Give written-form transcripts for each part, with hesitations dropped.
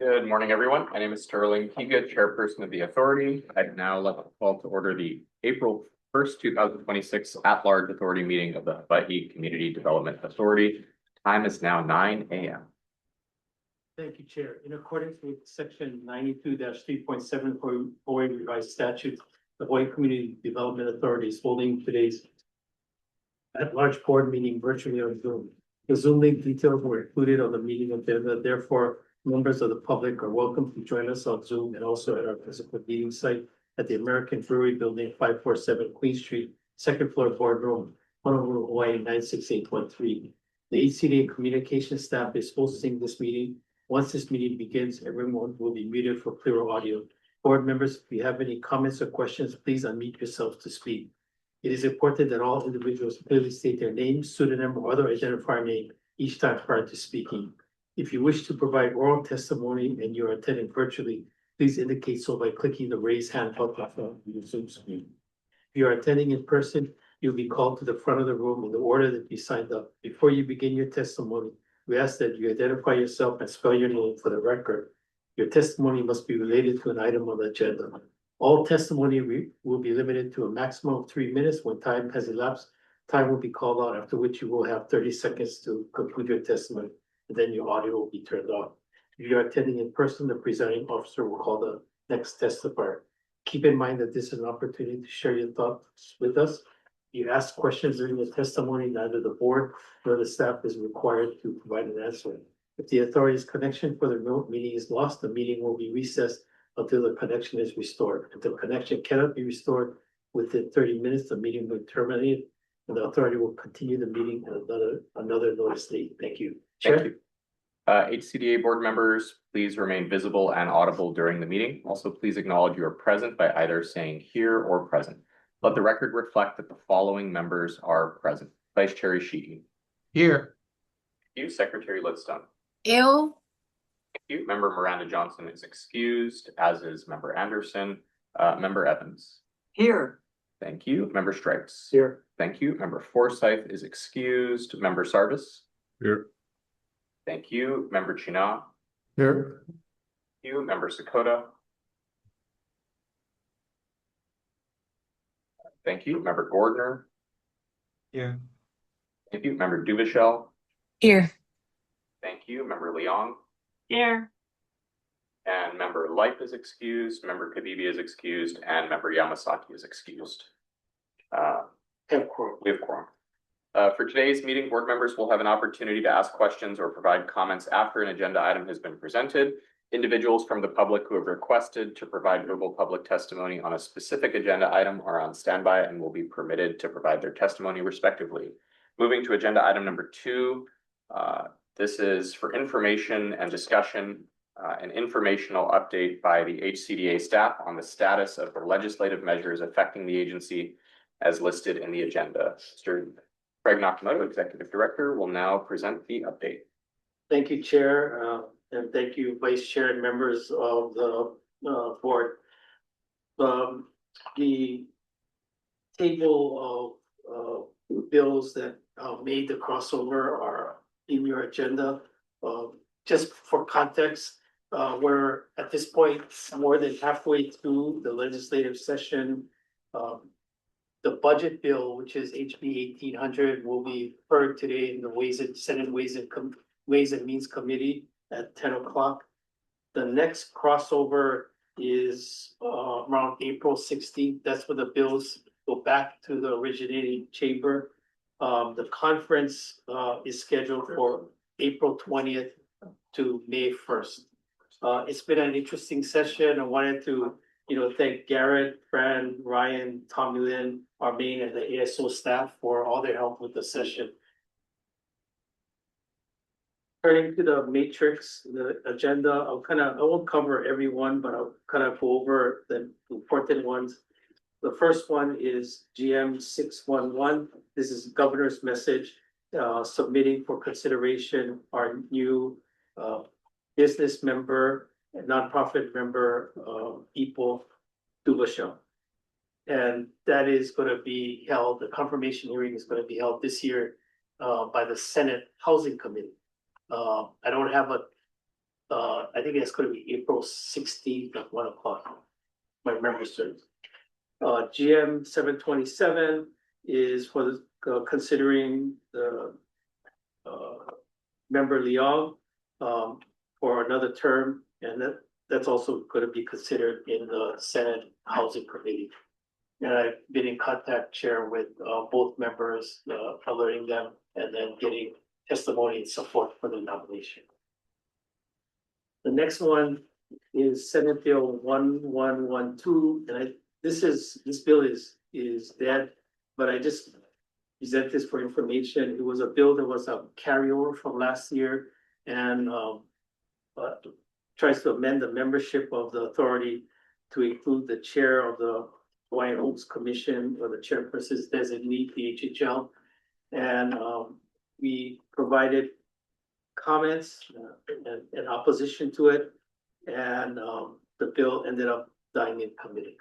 Good morning, everyone. My name is Sterling Kiga, Chairperson of the Authority. I'd now like to call to order the April 1st, 2026 at-large authority meeting of the Hawaii Community Development Authority. Time is now 9 a.m. Thank you, Chair. In accordance with Section 92-3.7 Hawaii Revised Statutes, the Hawaii Community Development Authority is holding today's at-large board meeting virtually on Zoom. The Zoom link details were included on the meeting agenda. Therefore, members of the public are welcome to join us on Zoom and also at our physical meeting site at the American Brewery Building, 547 Queen Street, second floor boardroom, Honolulu, Hawaii, 96813. The HCDA communication staff is hosting this meeting. Once this meeting begins, everyone will be muted for clearer audio. Board members, if you have any comments or questions, please unmute yourselves to speak. It is important that all individuals clearly state their name, pseudonym, or other identifier name each time prior to speaking. If you wish to provide oral testimony and you are attending virtually, please indicate so by clicking the raise hand button on your Zoom screen. If you are attending in person, you'll be called to the front of the room in the order that you signed up. Before you begin your testimony, we ask that you identify yourself and spell your name for the record. Your testimony must be related to an item on the agenda. All testimony will be limited to a maximum of 3 minutes. When time has elapsed, time will be called out, after which you will have 30 seconds to conclude your testimony, and then your audio will be turned off. If you are attending in person, the presiding officer will call the next testifier. Keep in mind that this is an opportunity to share your thoughts with us. If you ask questions during the testimony, neither the board nor the staff is required to provide an answer. If the authority's connection for the remote meeting is lost, the meeting will be recessed until the connection is restored. If the connection cannot be restored within 30 minutes, the meeting will terminate and the authority will continue the meeting at another notice date. Thank you. Thank you. HCDA board members, please remain visible and audible during the meeting. Also, please acknowledge you are present by either saying here or present. Let the record reflect that the following members are present. Vice Chair Ishii. Here. Thank you. Secretary Lidstone. Ew. Thank you. Member Miranda Johnson is excused, as is Member Anderson. Member Evans. Here. Thank you. Member Stripes. Here. Thank you. Member Forsyth is excused. Member Sarvis. Here. Thank you. Member China. Here. Thank you. Member Sakota. Thank you. Member Gordner. Here. Thank you. Member Duvachel. Here. Thank you. Member Leong. Here. And Member Lipe is excused. Member Kabibi is excused. And Member Yamasaki is excused. We have quorum. For today's meeting, board members will have an opportunity to ask questions or provide comments after an agenda item has been presented. Individuals from the public who have requested to provide verbal public testimony on a specific agenda item are on standby and will be permitted to provide their testimony respectively. Moving to agenda item number 2, this is for information and discussion, an informational update by the HCDA staff on the status of the legislative measures affecting the agency as listed in the agenda. Mr. Craig Nakamoto, Executive Director, will now present the update. Thank you, Chair, and thank you, Vice Chair and members of the board. The table of bills that made the crossover are in your agenda. Just for context, we're at this point more than halfway through the legislative session. The budget bill, which is HB 1800, will be heard today in the Senate Ways and Means Committee at 10 o'clock. The next crossover is around April 16th. That's when the bills go back to the originating chamber. The conference is scheduled for April 20th to May 1st. It's been an interesting session. I wanted to thank Garrett, Fran, Ryan, Tommy Lynn, our main and the ASO staff for all their help with the session. Turning to the matrix, the agenda, I won't cover every one, but I'll kind of go over the important ones. The first one is GM 611. This is governor's message submitting for consideration our new business member and nonprofit member, Ipo Duvachel. And that is going to be held, the confirmation hearing is going to be held this year by the Senate Housing Committee. I don't have a, I think it's gonna be April 16th at 1 o'clock. My memory serves. GM 727 is for the, considering the member Leong for another term, and that's also going to be considered in the Senate Housing Committee. And I've been in contact, Chair, with both members, alerting them and then getting testimony and support for the nomination. The next one is Senate Bill 1112, and this bill is dead, but I just present this for information. It was a bill that was a carryover from last year and tries to amend the membership of the authority to include the chair of the Hawaiian Oaks Commission or the chairperson's designee, PHHL. And we provided comments and opposition to it. And the bill ended up dying in committee.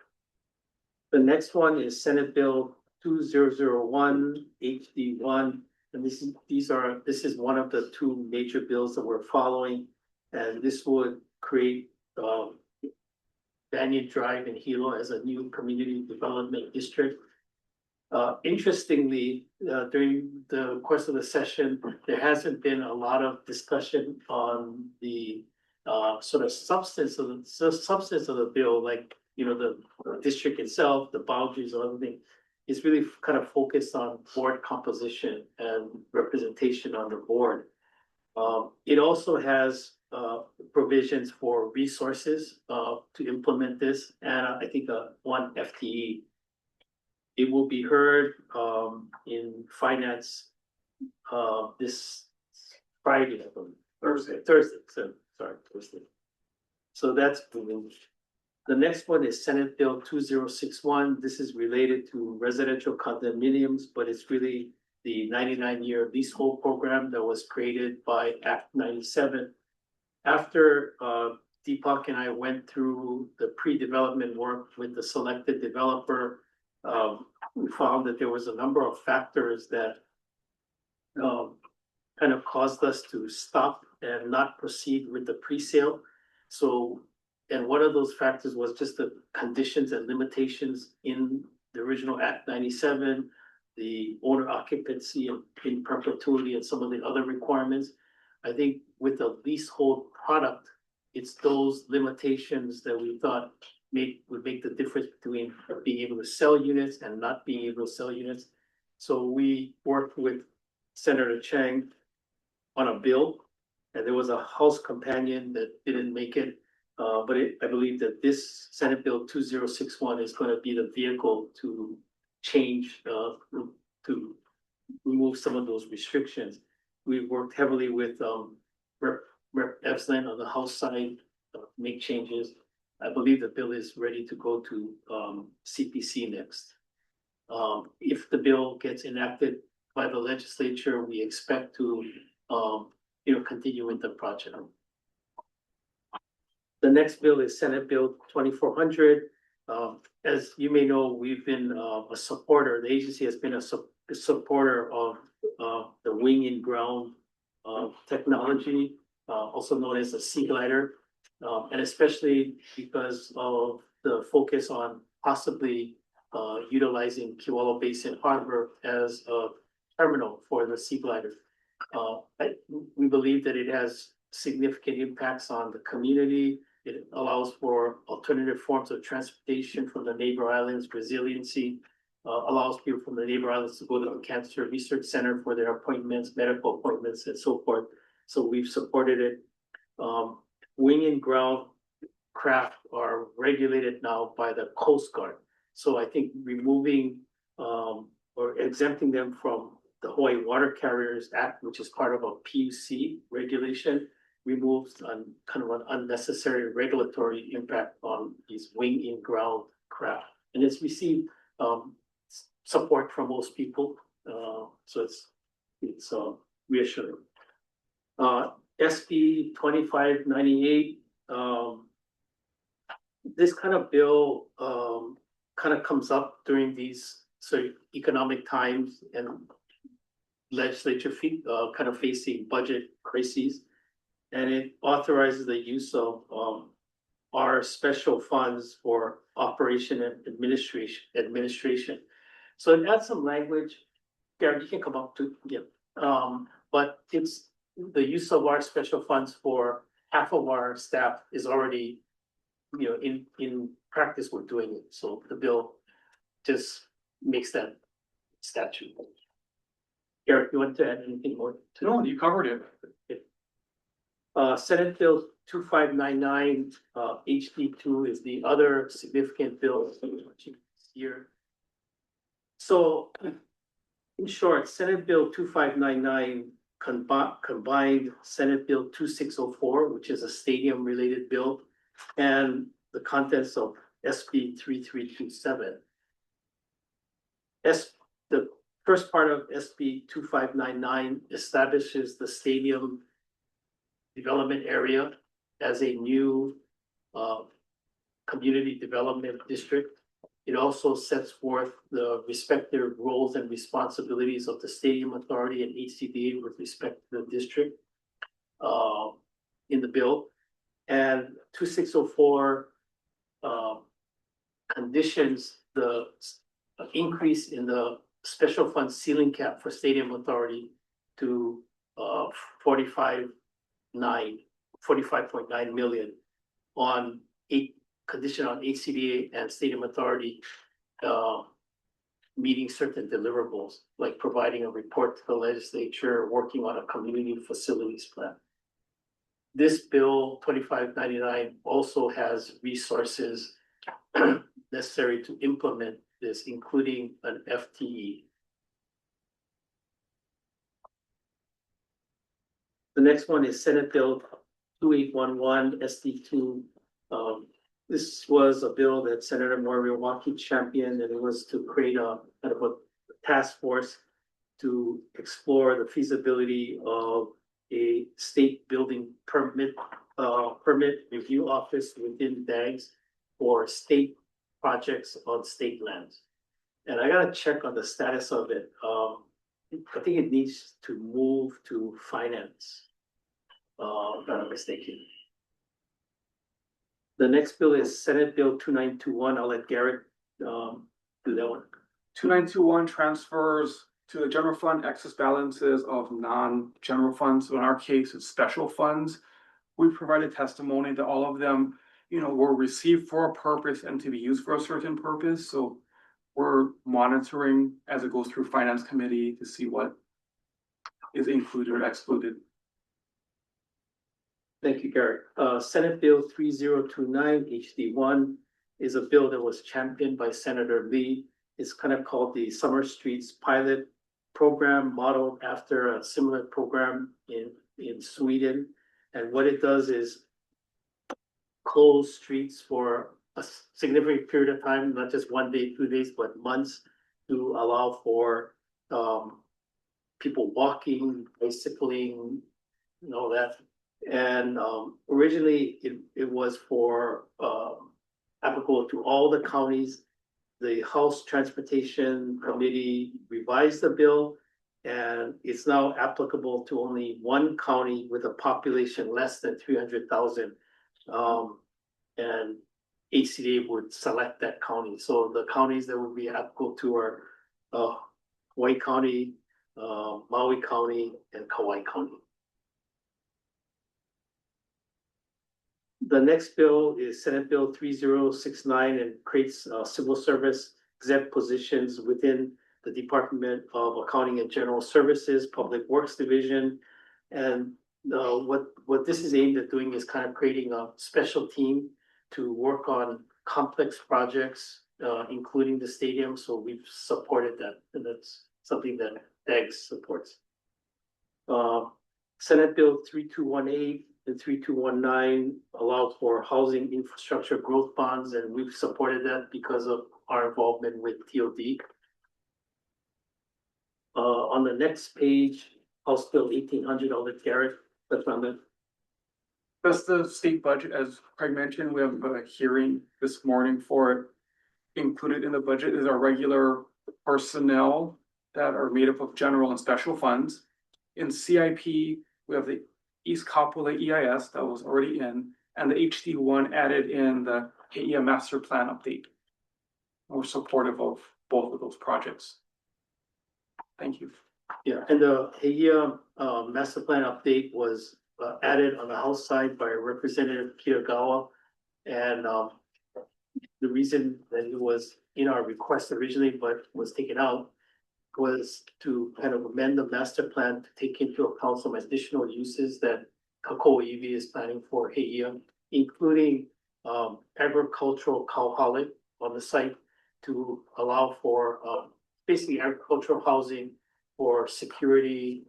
The next one is Senate Bill 2001 HD1. And this is one of the two major bills that we're following. And this would create Banyan Drive in Hilo as a new community development district. Interestingly, during the course of the session, there hasn't been a lot of discussion on the sort of substance of the bill, like, you know, the district itself, the boundaries and everything. Is really kind of focused on board composition and representation on the board. It also has provisions for resources to implement this, and I think one FTE. It will be heard in finance this Friday, I believe. Thursday. Thursday. So that's moving. The next one is Senate Bill 2061. This is related to residential condominiums, but it's really the 99-year leasehold program that was created by Act 97. After Deepak and I went through the pre-development work with the selected developer, we found that there was a number of factors that kind of caused us to stop and not proceed with the pre-sale. So, and one of those factors was just the conditions and limitations in the original Act 97, the owner occupancy in perpetuity and some of the other requirements. I think with the leasehold product, it's those limitations that we thought would make the difference between being able to sell units and not being able to sell units. So we worked with Senator Chang on a bill, and there was a House companion that didn't make it. But I believe that this Senate Bill 2061 is going to be the vehicle to change, to remove some of those restrictions. We worked heavily with Rep. Epstein on the House side, make changes. I believe the bill is ready to go to CPC next. If the bill gets enacted by the legislature, we expect to continue with the project. The next bill is Senate Bill 2400. As you may know, we've been a supporter. The agency has been a supporter of the wing and ground technology, also known as the Sea Glider, and especially because of the focus on possibly utilizing Kewalo Basin Harbor as a terminal for the Sea Glider. We believe that it has significant impacts on the community. It allows for alternative forms of transportation from the neighbor islands, resiliency, allows people from the neighbor islands to go to the Cancer Research Center for their appointments, medical appointments, and so forth. So we've supported it. Wing and ground craft are regulated now by the Coast Guard. So I think removing or exempting them from the Hawaii Water Carriers Act, which is part of a PUC regulation, removes kind of an unnecessary regulatory impact on these wing in ground craft. And it's received support from most people. So it's reassuring. SB 2598, this kind of bill kind of comes up during these sort of economic times, and legislature kind of facing budget crises. And it authorizes the use of our special funds for operation and administration. So it adds some language. Gary, you can come up to, yeah. But it's the use of our special funds for half of our staff is already, in practice, we're doing it. So the bill just makes that statute. Eric, you want to add anything more? No, you covered it. Senate Bill 2599, HD2 is the other significant bill here. So, in short, Senate Bill 2599 combined Senate Bill 2604, which is a stadium-related bill, and the contents of SB 3327. The first part of SB 2599 establishes the stadium development area as a new community development district. It also sets forth the respective roles and responsibilities of the Stadium Authority and HCDA with respect to the district in the bill. And 2604 conditions the increase in the special fund ceiling cap for Stadium Authority to 45.9 million on condition on HCDA and Stadium Authority meeting certain deliverables, like providing a report to the legislature, working on a community facilities plan. This bill 2599 also has resources necessary to implement this, including an FTE. The next one is Senate Bill 2811 SD2. This was a bill that Senator Moriwaki championed, and it was to create a kind of a task force to explore the feasibility of a state building permit review office within DAGs for state projects on state lands. And I gotta check on the status of it. I think it needs to move to finance. If I'm not mistaken. The next bill is Senate Bill 2921. I'll let Garrett do that one. 2921 transfers to the general fund excess balances of non-general funds. So in our case, it's special funds. We provided testimony that all of them, were received for a purpose and to be used for a certain purpose. So we're monitoring as it goes through finance committee to see what is included or excluded. Thank you, Garrett. Senate Bill 3029 HD1 is a bill that was championed by Senator Lee. It's kind of called the Summer Streets Pilot Program, modeled after a similar program in Sweden. And what it does is close streets for a significant period of time, not just 1 day, 2 days, but months, to allow for people walking, bicycling, and all that. And originally it was for applicable to all the counties. The House Transportation Committee revised the bill, and it's now applicable to only one county with a population less than 300,000. And HCDA would select that county. So the counties that would be applicable to are Hawaii County, Maui County, and Kauai County. The next bill is Senate Bill 3069 and creates civil service exempt positions within the Department of Accounting and General Services, Public Works Division. And what this is aimed at doing is kind of creating a special team to work on complex projects, including the stadium. So we've supported that, and that's something that DAGS supports. Senate Bill 3218 and 3219 allow for housing infrastructure growth bonds, and we've supported that because of our involvement with TOD. On the next page, House Bill 1800, I'll let Garrett touch on that. That's the state budget. As Craig mentioned, we have a hearing this morning for it. Included in the budget is our regular personnel that are made up of general and special funds. In CIP, we have the East Kapolei EIS that was already in, and the HD1 added in the HEA master plan update. We're supportive of both of those projects. Thank you. Yeah, and the HEA master plan update was added on the House side by Representative Kitagawa. And the reason that it was in our request originally, but was taken out, was to kind of amend the master plan to take into account some additional uses that Kakoa EV is planning for HEA, including agricultural cow hauling on the site to allow for basically agricultural housing for security,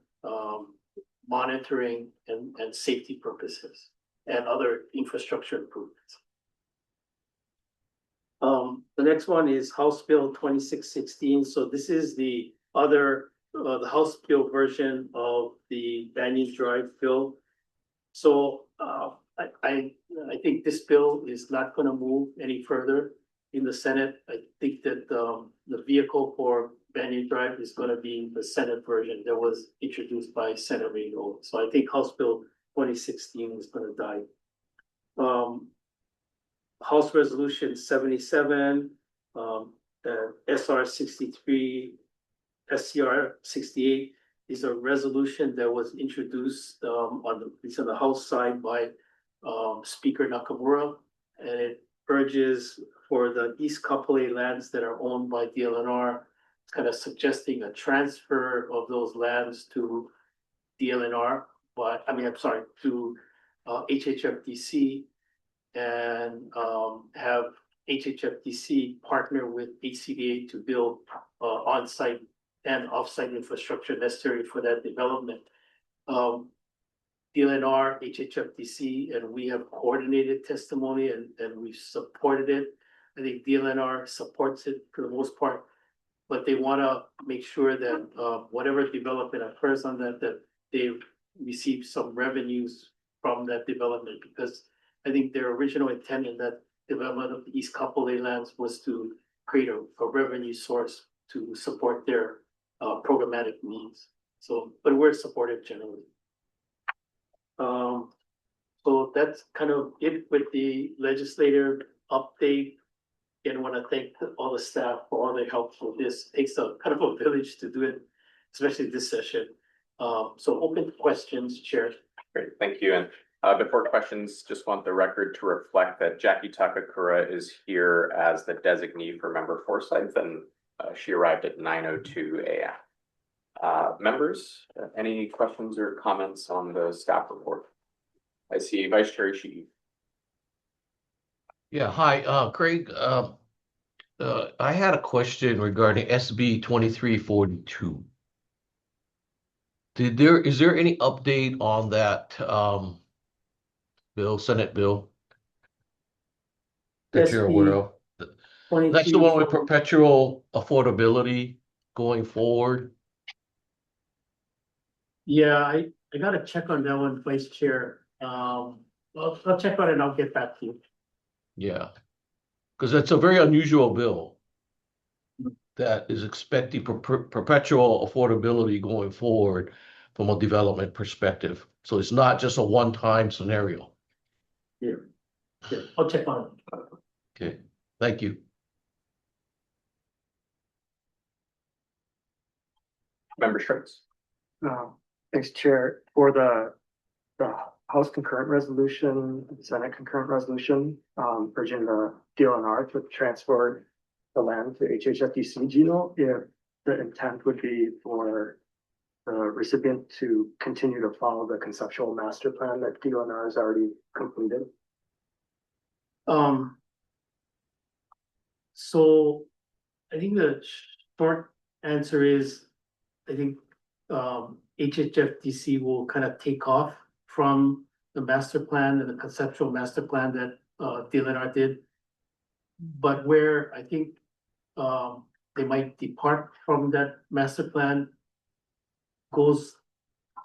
monitoring and safety purposes and other infrastructure improvements. The next one is House Bill 2616. So this is the other, the House Bill version of the Banyan Drive bill. So I think this bill is not going to move any further in the Senate. I think that the vehicle for Banyan Drive is going to be the Senate version that was introduced by Senator Ringo. So I think House Bill 2016 is going to die. House Resolution 77, the SR 63, SCR 68 is a resolution that was introduced on the House side by Speaker Nakamura, and it urges for the East Kapolei lands that are owned by DLNR, it's kind of suggesting a transfer of those lands to DLNR, but to HHFDC, and have HHFDC partner with HCDA to build on-site and off-site infrastructure necessary for that development. DLNR, HHFDC, and we have coordinated testimony and we've supported it. I think DLNR supports it for the most part, but they want to make sure that whatever development occurs on that they receive some revenues from that development, because I think their original intent in that development of the East Kapolei lands was to create a revenue source to support their programmatic needs. So, but we're supportive generally. So that's kind of it with the legislative update. And I want to thank all the staff for all their help for this. It takes a kind of a village to do it, especially this session. So open to questions, Chair. Great, thank you. And before questions, just want the record to reflect that Jackie Takakura is here as the designee for Member Forsyth, and she arrived at 9:02 a.m. Members, any questions or comments on the staff report? I see Vice Chair Ishii. Yeah, hi, Craig. I had a question regarding SB 2342. Is there any update on that bill, Senate bill that you're aware of? That's the one with perpetual affordability going forward. Yeah, I gotta check on that one, Vice Chair. I'll check on it and I'll get back to you. Yeah, because it's a very unusual bill that is expecting perpetual affordability going forward from a development perspective. So it's not just a one-time scenario. Yeah, I'll check on it. Okay, thank you. Member Schwartz. Thanks, Chair. For the House concurrent resolution, Senate concurrent resolution, urging the DLNR to transfer the land to HHFDC, do you know if the intent would be for the recipient to continue to follow the conceptual master plan that DLNR has already completed? So I think the short answer is, I think HHFDC will kind of take off from the master plan and the conceptual master plan that DLNR did. But where I think they might depart from that master plan goes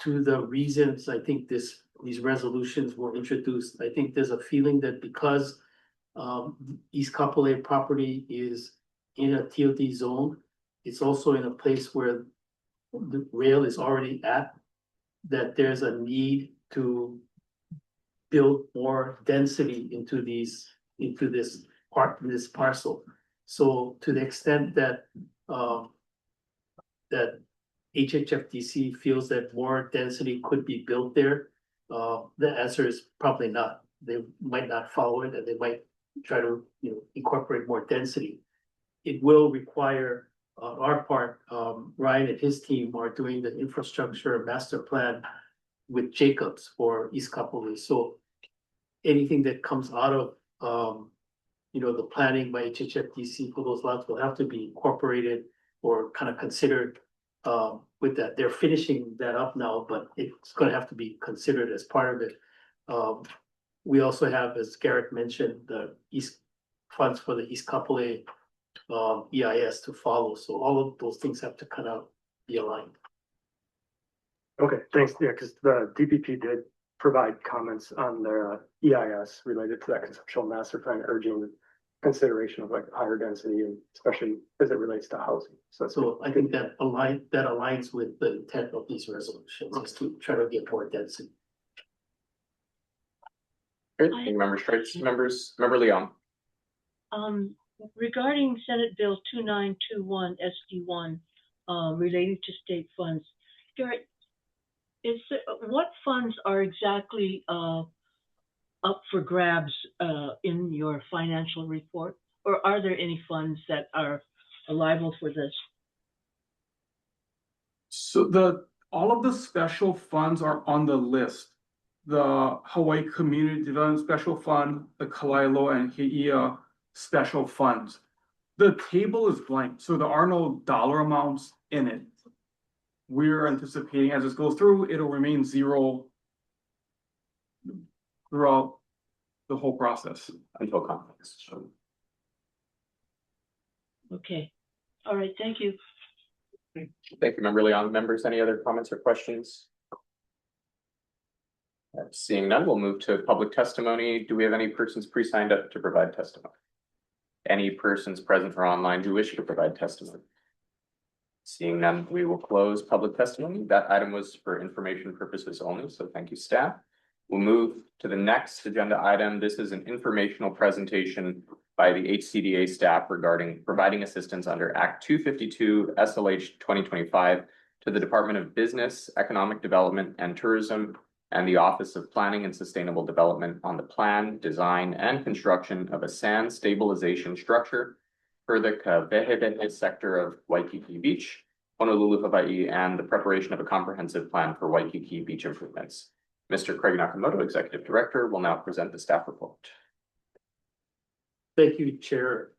to the reasons I think these resolutions were introduced. I think there's a feeling that because East Kapolei property is in a TOD zone, it's also in a place where the rail is already at, that there's a need to build more density into this parcel. So to the extent that, that HHFDC feels that more density could be built there, the answer is probably not. They might not follow it, and they might try to, incorporate more density. It will require, our part, Ryan and his team are doing the infrastructure master plan with Jacobs for East Kapolei. So anything that comes out of, the planning by HHFDC for those lots will have to be incorporated or kind of considered with that. They're finishing that up now, but it's gonna have to be considered as part of it. We also have, as Garrett mentioned, the East funds for the East Kapolei EIS to follow. So all of those things have to kind of be aligned. Okay, thanks. Yeah, because the DPP did provide comments on their EIS related to that conceptual master plan, urging consideration of like higher density, and especially as it relates to housing. So I think that aligns with the intent of these resolutions, is to try to get more density. Great, thank you, Member Straits. Member Leon. Regarding Senate Bill 2921 SD1, relating to state funds, Garrett, what funds are exactly up for grabs in your financial report, or are there any funds that are liable for this? So all of the special funds are on the list. The Hawaii Community Development Special Fund, the Kalailo and Heia special funds. The table is blank, so there are no dollar amounts in it. We're anticipating as this goes through, it'll remain zero throughout the whole process. Until context. Okay, all right, thank you. Thank you, Member Leon. Members, any other comments or questions? Seeing none, we'll move to public testimony. Do we have any persons pre-signed up to provide testimony? Any persons present or online who wish to provide testimony? Seeing none, we will close public testimony. That item was for information purposes only, so thank you, staff. We'll move to the next agenda item. This is an informational presentation by the HCDA staff regarding providing assistance under Act 252 SLH 2025 to the Department of Business, Economic Development and Tourism and the Office of Planning and Sustainable Development on the plan, design, and construction of a sand stabilization structure for the Kawehewehe sector of Waikiki Beach, Honolulu, Hawaii, and the preparation of a comprehensive plan for Waikiki beach improvements. Mr. Craig Nakamoto, Executive Director, will now present the staff report. Thank you, Chair.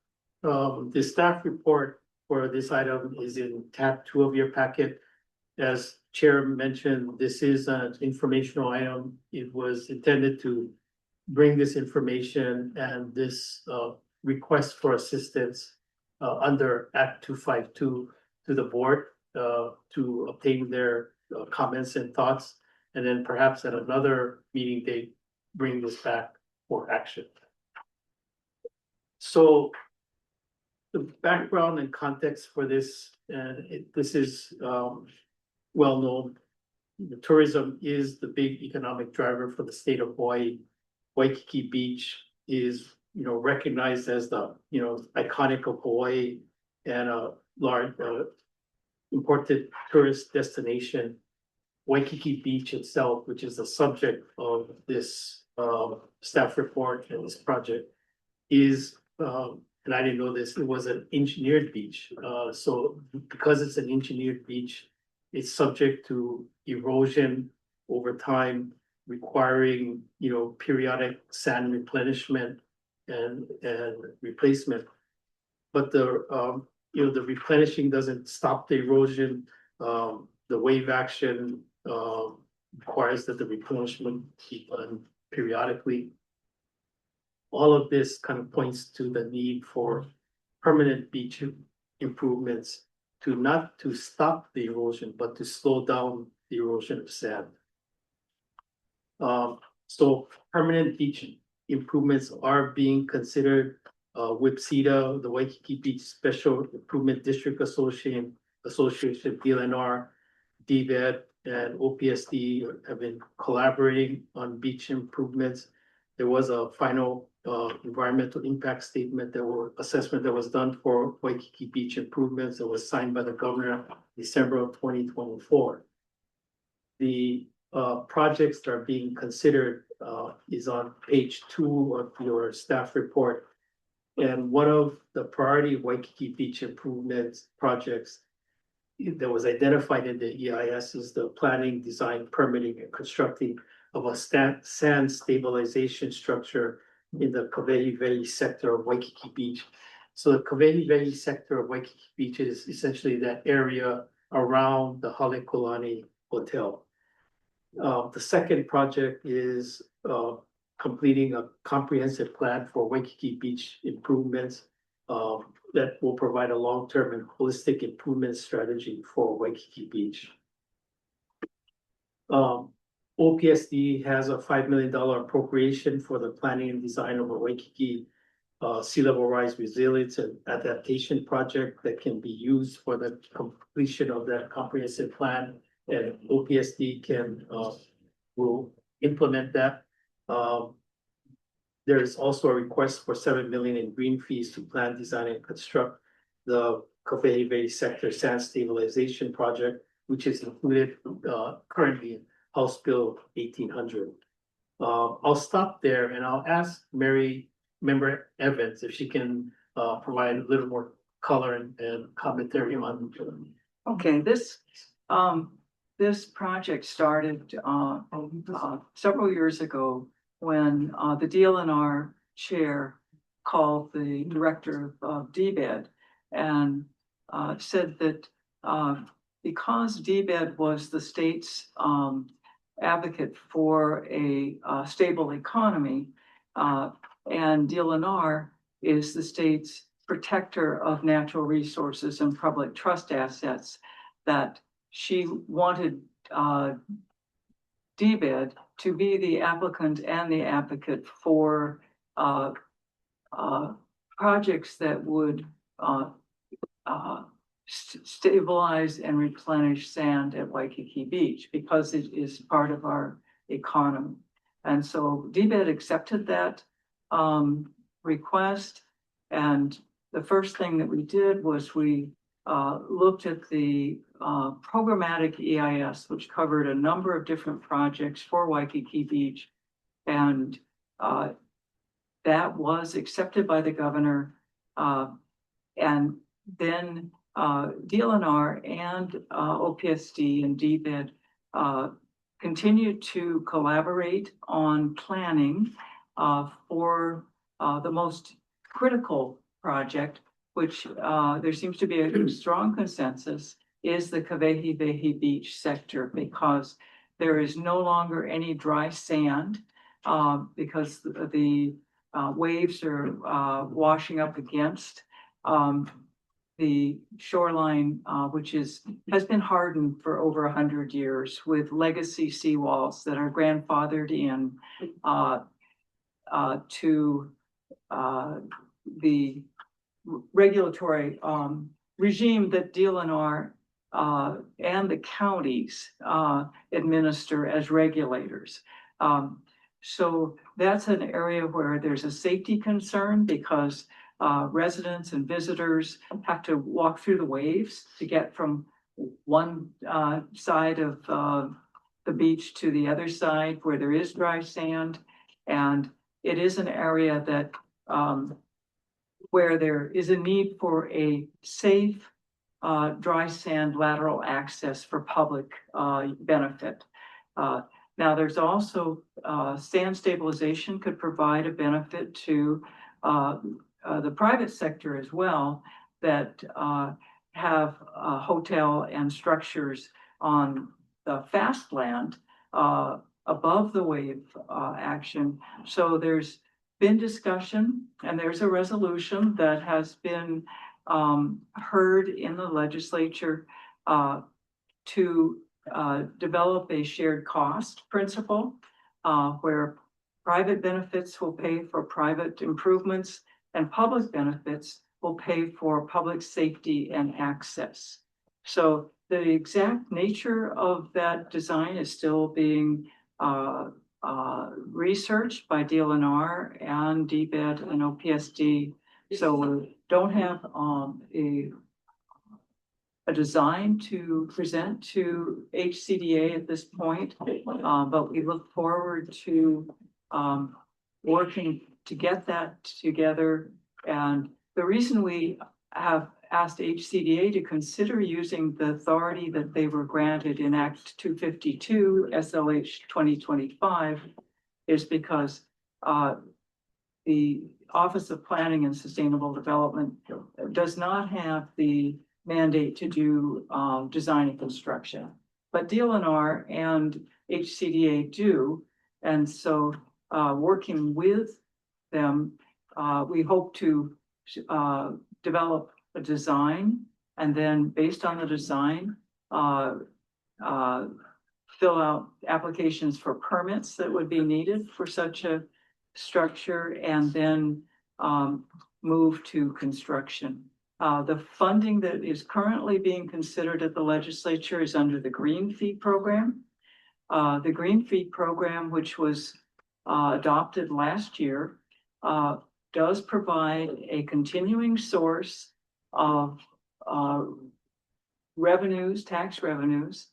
The staff report for this item is in tab 2 of your packet. As Chair mentioned, this is an informational item. It was intended to bring this information and this request for assistance under Act 252 to the board to obtain their comments and thoughts, and then perhaps at another meeting date, bring this back for action. So the background and context for this, this is well known. The tourism is the big economic driver for the state of Hawaii. Waikiki Beach is, recognized as the, iconic of Hawaii and a large important tourist destination. Waikiki Beach itself, which is the subject of this staff report and this project, is, and I didn't know this, it was an engineered beach. So because it's an engineered beach, it's subject to erosion over time, requiring, periodic sand replenishment and replacement. But the replenishing doesn't stop the erosion. The wave action requires that the replenishment be done periodically. All of this kind of points to the need for permanent beach improvements to not to stop the erosion, but to slow down the erosion of sand. So permanent beach improvements are being considered. WIPSEDA, the Waikiki Beach Special Improvement District Association, DLNR, DVED and OPSD have been collaborating on beach improvements. There was a final environmental impact statement assessment that was done for Waikiki Beach improvements that was signed by the governor December of 2024. The projects that are being considered is on page 2 of your staff report. And one of the priority Waikiki Beach improvements projects that was identified in the EIS is the planning, design, permitting, and constructing of a sand stabilization structure in the Kawehiwehi sector of Waikiki Beach. So the Kawehiwehi sector of Waikiki Beach is essentially that area around the Halekulani Hotel. The second project is completing a comprehensive plan for Waikiki Beach improvements that will provide a long-term and holistic improvement strategy for Waikiki Beach. OPSD has a $5 million appropriation for the planning and design of a Waikiki sea level rise resilience and adaptation project that can be used for the completion of that comprehensive plan. And OPSD will implement that. There is also a request for $7 million in green fees to plan, design, and construct the Kawehiwehi sector sand stabilization project, which is included currently in House Bill 1800. I'll stop there and I'll ask Member Evans if she can provide a little more color and commentary on. Okay, this project started several years ago when the DLNR chair called the director of DBED and said that because DBED was the state's advocate for a stable economy, and DLNR is the state's protector of natural resources and public trust assets, that she wanted DBED to be the applicant and the advocate for projects that would stabilize and replenish sand at Waikiki Beach, because it is part of our economy. And so DBED accepted that request. And the first thing that we did was we looked at the programmatic EIS, which covered a number of different projects for Waikiki Beach. And that was accepted by the governor. And then DLNR and OPSD and DBED continued to collaborate on planning for the most critical project, which there seems to be a strong consensus, is the Kawehiwehi Beach sector, because there is no longer any dry sand because the waves are washing up against the shoreline, which has been hardened for over 100 years with legacy seawalls that are grandfathered in to the regulatory regime that DLNR and the counties administer as regulators. So that's an area where there's a safety concern, because residents and visitors have to walk through the waves to get from one side of the beach to the other side where there is dry sand. And it is an area that where there is a need for a safe dry sand lateral access for public benefit. Now, there's also sand stabilization could provide a benefit to the private sector as well, that have hotel and structures on the fast land above the wave action. So there's been discussion, and there's a resolution that has been heard in the legislature to develop a shared cost principle where private benefits will pay for private improvements and public benefits will pay for public safety and access. So the exact nature of that design is still being researched by DLNR and DBED and OPSD. So we don't have a design to present to HCDA at this point, but we look forward to working to get that together. And the reason we have asked HCDA to consider using the authority that they were granted in Act 252 SLH 2025 is because the Office of Planning and Sustainable Development does not have the mandate to do design and construction, but DLNR and HCDA do. And so working with them, we hope to develop a design, and then based on the design, fill out applications for permits that would be needed for such a structure, and then move to construction. The funding that is currently being considered at the legislature is under the Green Fee program. The Green Fee program, which was adopted last year, does provide a continuing source of revenues, tax revenues,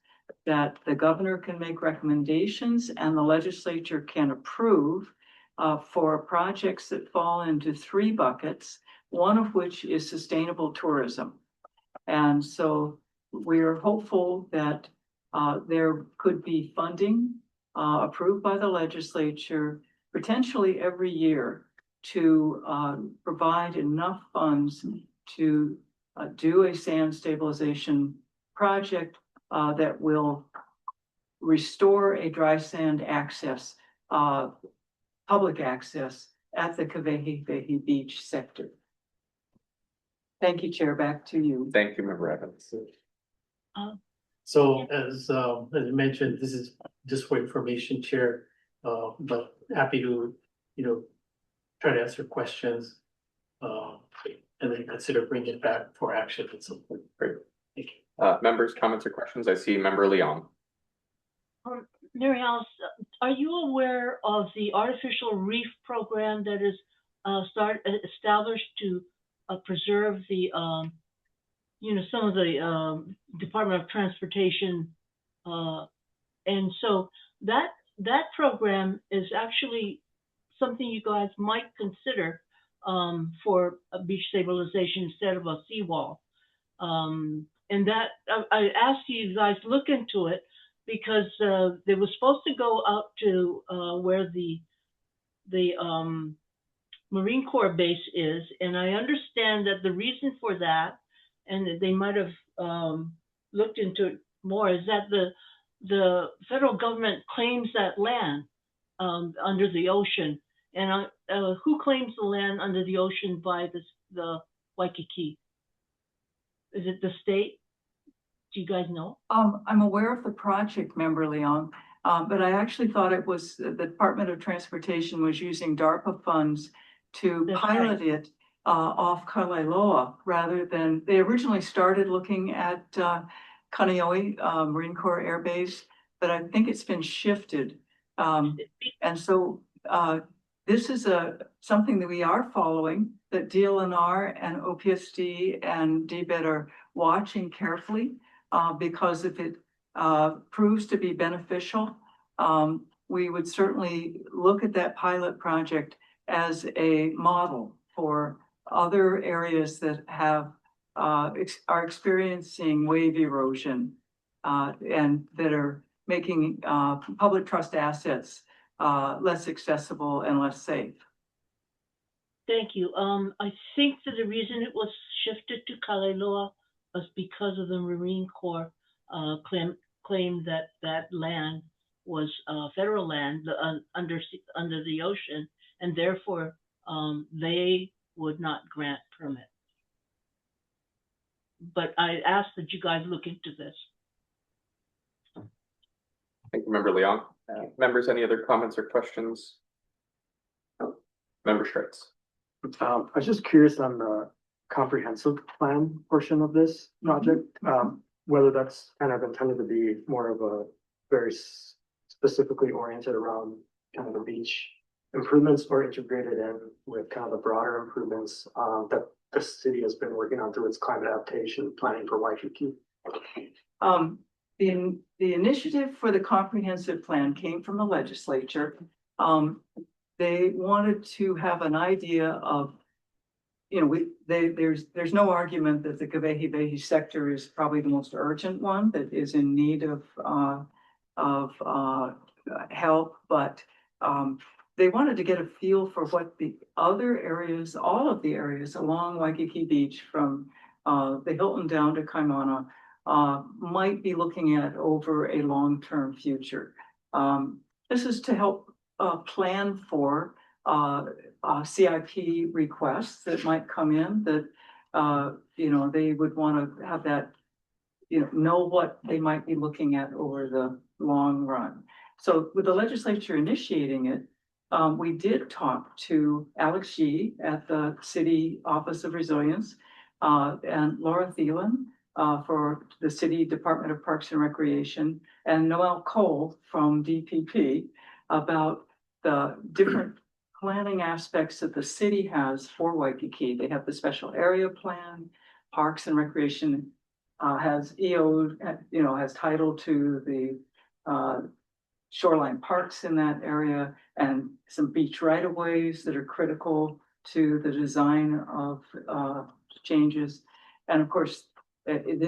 that the governor can make recommendations and the legislature can approve for projects that fall into three buckets, one of which is sustainable tourism. And so we're hopeful that there could be funding approved by the legislature potentially every year to provide enough funds to do a sand stabilization project that will restore a dry sand access, public access at the Kawehi Beach sector. Thank you, Chair. Back to you. Thank you, Member Evans. So as you mentioned, this is just for information, Chair, but happy to, try to answer questions. And then consider bringing it back for action at some point. Great. Thank you. Members, comments or questions? I see Member Leon. Mary Alice, are you aware of the artificial reef program that is established to preserve the some of the Department of Transportation, and so that program is actually something you guys might consider for a beach stabilization instead of a seawall. And that I asked you guys to look into it because they were supposed to go out to where the Marine Corps base is, and I understand that the reason for that, and that they might have looked into it more, is that the federal government claims that land under the ocean. And who claims the land under the ocean by the Waikiki? Is it the state? Do you guys know? I'm aware of the project, Member Leon, but I actually thought it was the Department of Transportation was using DARPA funds to pilot it off Kalaeloa, rather than, they originally started looking at Kaneohe Marine Corps Air Base, but I think it's been shifted. And so this is something that we are following, that DLNR and OPSD and DBED are watching carefully, because if it proves to be beneficial, we would certainly look at that pilot project as a model for other areas that have are experiencing wave erosion and that are making public trust assets less accessible and less safe. Thank you. I think that the reason it was shifted to Kalaeloa was because of the Marine Corps claim that land was federal land under the ocean, and therefore they would not grant permit. But I asked that you guys look into this. Thank you, Member Leon. Members, any other comments or questions? Member Stritz. I was just curious on the comprehensive plan portion of this project. whether that's kind of intended to be more of a very specifically oriented around kind of the beach improvements or integrated in with kind of the broader improvements that the city has been working on through its climate adaptation planning for Waikiki. The initiative for the comprehensive plan came from the legislature. They wanted to have an idea of, there's no argument that the Kawehi sector is probably the most urgent one that is in need of help, but they wanted to get a feel for what the other areas, all of the areas along Waikiki Beach from the Hilton down to Kaimana might be looking at over a long-term future. This is to help plan for CIP requests that might come in that, they would want to have that, know what they might be looking at over the long run. So with the legislature initiating it, we did talk to Alex Yee at the City Office of Resilience and Laura Thielen for the City Department of Parks and Recreation and Noel Cole from DPP about the different planning aspects that the city has for Waikiki. They have the special area plan, Parks and Recreation has EO, has title to the shoreline parks in that area and some beach right-of-ways that are critical to the design of changes. And of course, it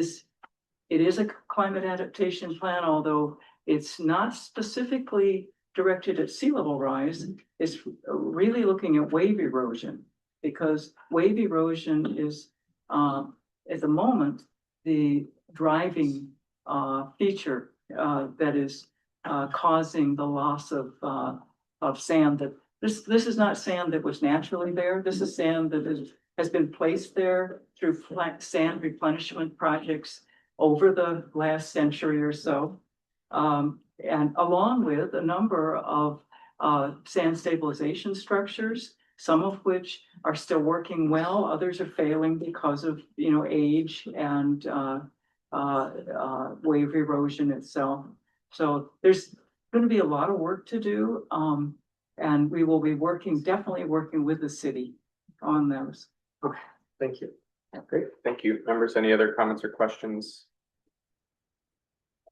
is a climate adaptation plan, although it's not specifically directed at sea level rise. It's really looking at wave erosion, because wave erosion is at the moment the driving feature that is causing the loss of sand. That this is not sand that was naturally there. This is sand that has been placed there through sand replenishment projects over the last century or so, and along with a number of sand stabilization structures, some of which are still working well, others are failing because of age and wave erosion itself. So there's going to be a lot of work to do, and we will be definitely working with the city on those. Okay, thank you. Great, thank you. Members, any other comments or questions?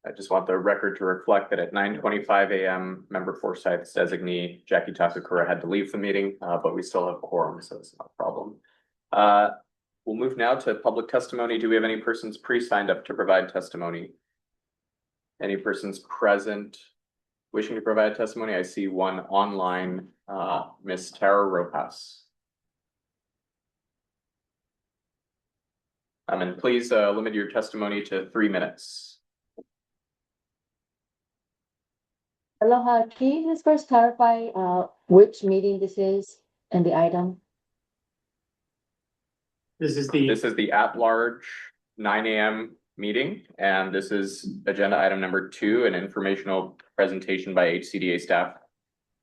I just want the record to reflect that at 9:25 a.m., Member Forsyth's designee, Jackie Takakura, had to leave the meeting, but we still have quorum, so it's not a problem. We'll move now to public testimony. Do we have any persons pre-signed up to provide testimony? Any persons present wishing to provide testimony? I see one online, Ms. Tara Rojas. And please limit your testimony to 3 minutes. Aloha, can you just first clarify which meeting this is and the item? This is the at-large 9 a.m. meeting, and this is agenda item number 2, an informational presentation by HCDA staff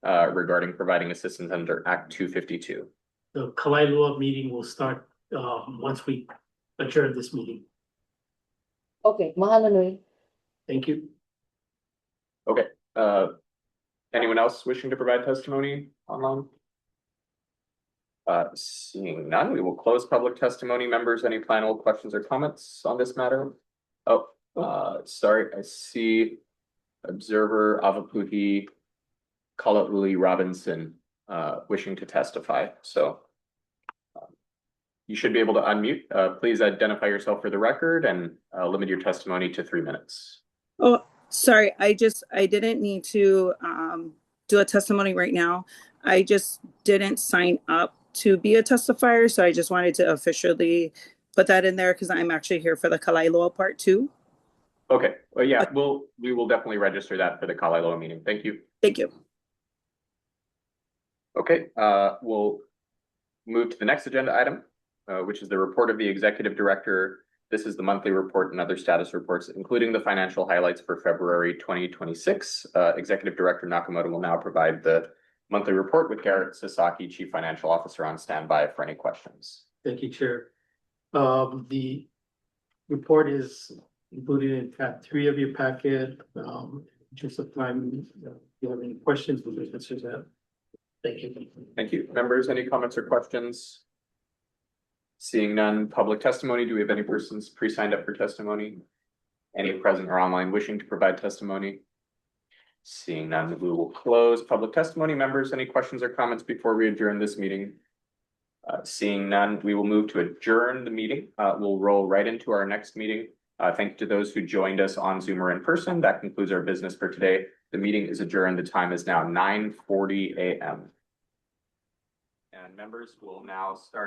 regarding providing assistance under Act 252. The Kalailua meeting will start once we adjourn this meeting. Okay, mahalo nui. Thank you. Okay. Anyone else wishing to provide testimony online? Seeing none, we will close public testimony. Members, any final questions or comments on this matter? Sorry, I see Observer Avapuhi Kalauli Robinson wishing to testify. So you should be able to unmute. Please identify yourself for the record and limit your testimony to 3 minutes. Oh, sorry, I didn't need to do a testimony right now. I just didn't sign up to be a testifier, so I just wanted to officially put that in there because I'm actually here for the Kalailua part 2. Okay, well, yeah, we will definitely register that for the Kalailua meeting. Thank you. Thank you. Okay, we'll move to the next agenda item, which is the report of the executive director. This is the monthly report and other status reports, including the financial highlights for February 2026. Executive Director Nakamoto will now provide the monthly report with Garrett Sasaki, Chief Financial Officer, on standby for any questions. Thank you, Chair. The report is included in tab 3 of your packet. Just of time, if you have any questions, we'll just answer that. Thank you. Thank you. Members, any comments or questions? Seeing none, public testimony. Do we have any persons pre-signed up for testimony? Any present or online wishing to provide testimony? Seeing none, we will close public testimony. Members, any questions or comments before we adjourn this meeting? Seeing none, we will move to adjourn the meeting. We'll roll right into our next meeting. Thank you to those who joined us on Zoom or in person. That concludes our business for today. The meeting is adjourned. The time is now 9:40 a.m. And members will now start